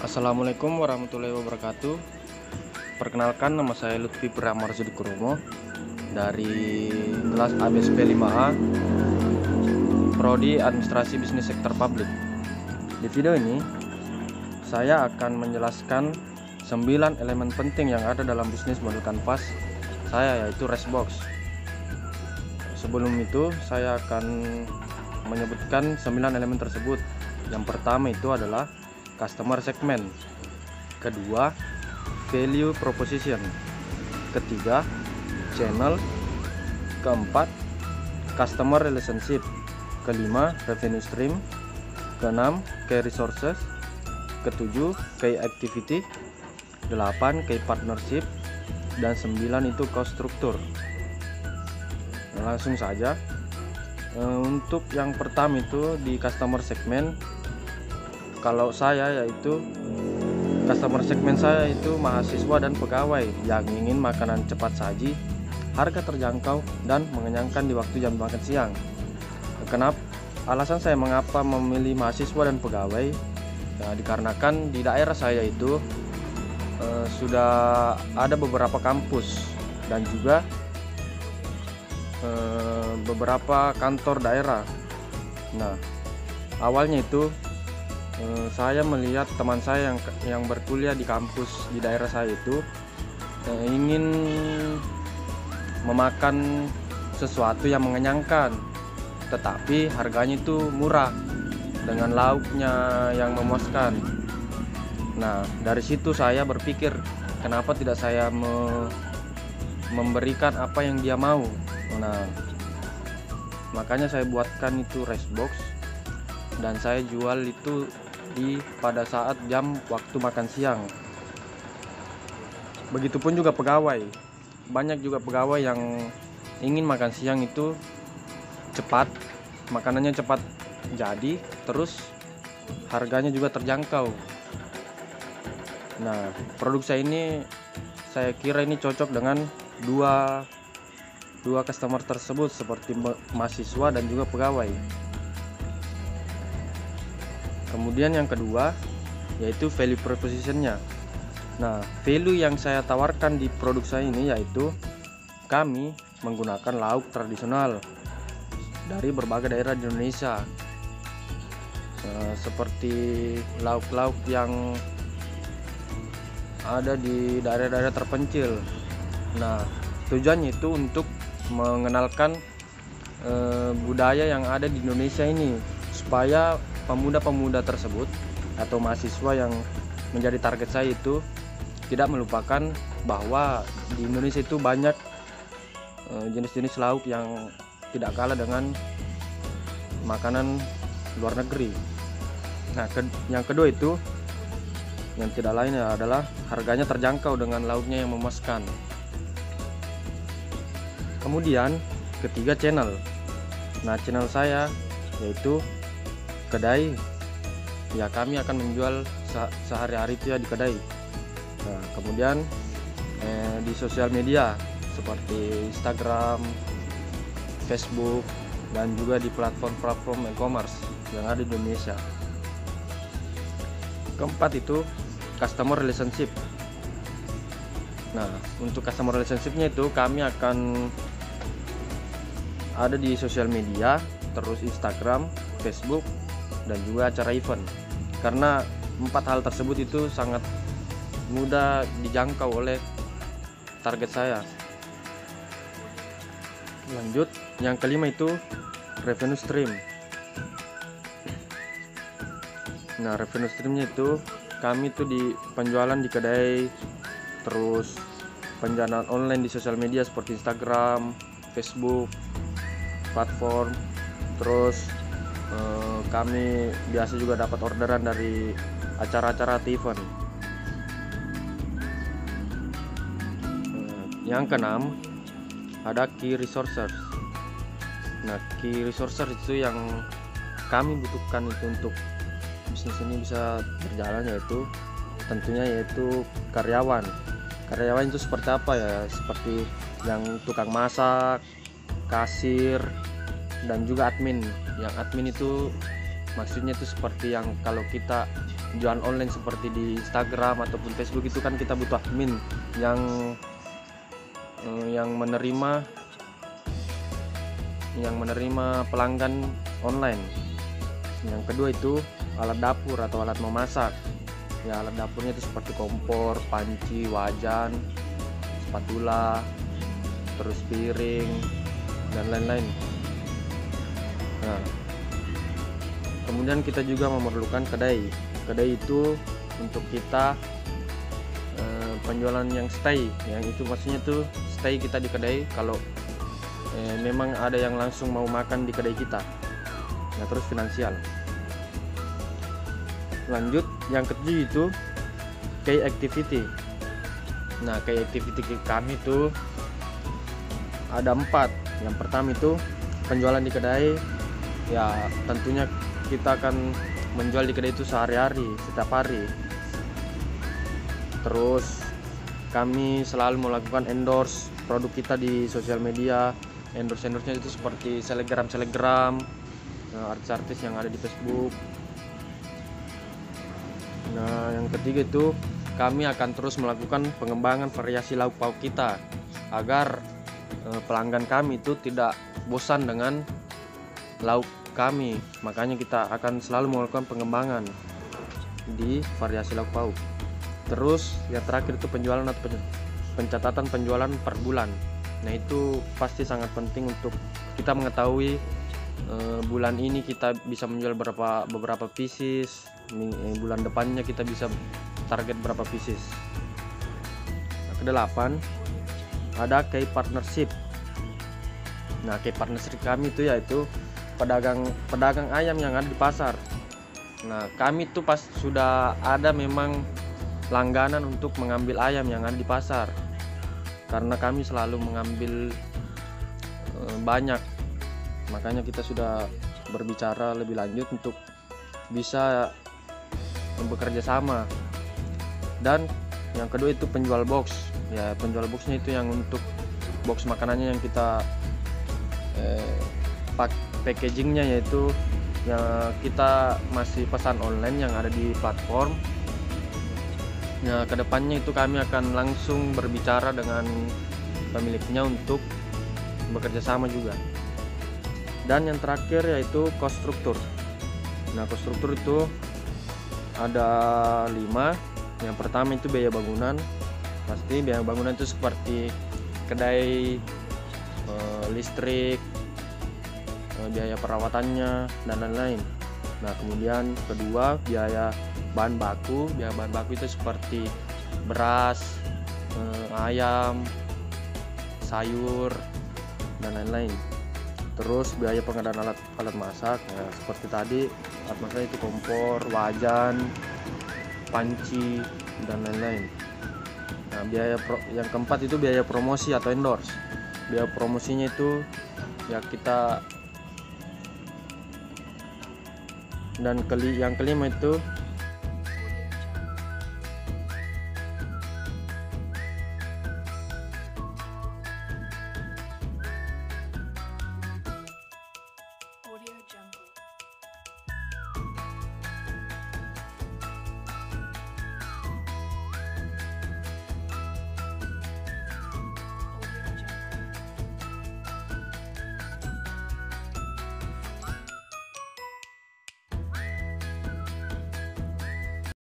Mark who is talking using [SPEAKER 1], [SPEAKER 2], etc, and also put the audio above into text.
[SPEAKER 1] Assalamualaikum warahmatullahi wabarakatuh. Perkenalkan, nama saya Lutfi Priamar Sudikromo dari kelas ABSP 5A, Prodi Administrasi Bisnis Sektor Publik. Di video ini saya akan menjelaskan 9 elemen penting yang ada dalam bisnis modul kanvas saya, yaitu Restbox. Sebelum itu saya akan menyebutkan 9 elemen tersebut. Yang pertama itu adalah customer segment, kedua value proposition, ketiga channel, keempat customer relationship, kelima revenue stream, keenam key resources, ketujuh key activity, 8 key partnership, dan 9 itu cost structure. Langsung saja. Untuk yang pertama itu di customer segment, kalau saya yaitu customer segmen saya itu mahasiswa dan pegawai yang ingin makanan cepat saji, harga terjangkau, dan mengenyangkan di waktu jam makan siang. Kenapa? Alasan saya mengapa memilih mahasiswa dan pegawai, ya, dikarenakan di daerah saya itu sudah ada beberapa kampus dan juga beberapa kantor daerah. Nah, awalnya itu saya melihat teman saya yang berkuliah di kampus di daerah saya itu ingin memakan sesuatu yang mengenyangkan, tetapi harganya itu murah dengan lauknya yang memuaskan. Nah, dari situ saya berpikir, kenapa tidak saya memberikan apa yang dia mau. Nah, makanya saya buatkan itu Restbox dan saya jual itu pada saat jam waktu makan siang. Begitupun juga pegawai, banyak juga pegawai yang ingin makan siang itu cepat, makanannya cepat jadi, terus harganya juga terjangkau. Nah, produk saya ini, saya kira ini cocok dengan dua customer tersebut, seperti mahasiswa dan juga pegawai. Kemudian yang kedua yaitu value propositionnya. Nah, value yang saya tawarkan di produk saya ini yaitu kami menggunakan lauk tradisional dari berbagai daerah di Indonesia, seperti lauk-lauk yang ada di daerah-daerah terpencil. Nah, tujuannya itu untuk mengenalkan budaya yang ada di Indonesia ini, supaya pemuda-pemuda tersebut atau mahasiswa yang menjadi target saya itu tidak melupakan bahwa di Indonesia itu banyak jenis-jenis lauk yang tidak kalah dengan makanan luar negeri. Nah, yang kedua itu yang tidak lain adalah harganya terjangkau dengan lauknya yang memuaskan. Kemudian ketiga channel. Nah, channel saya yaitu kedai, ya kami akan menjual sehari-hari itu ya di kedai. Nah, kemudian di sosial media seperti Instagram, Facebook, dan juga di platform-platform e-commerce yang ada di Indonesia. Keempat itu customer relationship. Nah, untuk customer relationshipnya itu kami akan ada di sosial media, terus Instagram, Facebook, dan juga acara event, karena 4 hal tersebut itu sangat mudah dijangkau oleh target saya. Lanjut, yang kelima itu revenue stream. Nah, revenue streamnya itu kami itu di penjualan di kedai, terus penjualan online di sosial media seperti Instagram, Facebook, platform, terus kami biasa juga dapat orderan dari acara-acara event. Yang keenam ada key resources. Nah, key resources itu yang kami butuhkan itu untuk bisnis ini bisa berjalan, yaitu tentunya yaitu karyawan. Karyawan itu seperti apa ya? Seperti yang tukang masak, kasir, dan juga admin. Yang admin itu maksudnya itu seperti yang kalau kita jualan online seperti di Instagram ataupun Facebook itu kan kita butuh admin yang menerima pelanggan online. Yang kedua itu alat dapur atau alat memasak. Ya, alat dapurnya itu seperti kompor, panci, wajan, spatula, terus piring dan lain-lain. Nah, kemudian kita juga memerlukan kedai. Kedai itu untuk kita penjualan yang stay, yang itu maksudnya tuh stay kita di kedai kalau memang ada yang langsung mau makan di kedai kita. Nah, terus finansial. Lanjut, yang ketujuh itu key activity. Nah, key activity kami itu ada 4. Yang pertama itu penjualan di kedai. Ya, tentunya kita akan menjual di kedai itu sehari-hari, setiap hari. Terus kami selalu melakukan endorse produk kita di sosial media. Endorse-nya itu seperti selebgram, artis-artis yang ada di Facebook. Nah, yang ketiga itu kami akan terus melakukan pengembangan variasi lauk pauk kita agar pelanggan kami itu tidak bosan dengan lauk kami. Makanya kita akan selalu melakukan pengembangan di variasi lauk pauk. Terus yang terakhir itu penjualan atau pencatatan penjualan per bulan. Nah, itu pasti sangat penting untuk kita mengetahui bulan ini kita bisa menjual beberapa pieces, bulan depannya kita bisa target berapa pieces. Nah, ke-8 ada key partnership. Nah, key partnership kami itu yaitu pedagang ayam yang ada di pasar. Nah, kami tuh pas sudah ada memang langganan untuk mengambil ayam yang ada di pasar, karena kami selalu mengambil banyak. Makanya kita sudah berbicara lebih lanjut untuk bisa bekerja sama. Dan yang kedua itu penjual box. Ya, penjual boxnya itu yang untuk box makanannya yang kita packagingnya, yaitu yang kita masih pesan online yang ada di platform. Nah, kedepannya itu kami akan langsung berbicara dengan pemiliknya untuk bekerja sama juga. Dan yang terakhir yaitu cost struktur. Nah, cost struktur itu ada 5. Yang pertama itu biaya bangunan. Pasti biaya bangunan itu seperti kedai, listrik, biaya perawatannya dan lain-lain. Nah, kemudian kedua biaya bahan baku. Biaya bahan baku itu seperti beras, ayam, sayur dan lain-lain. Terus biaya pengadaan alat masak, ya, seperti tadi alat masak itu kompor, wajan, panci dan lain-lain. Nah, yang keempat itu biaya promosi atau endorse. Biaya promosinya itu ya kita, dan yang kelima itu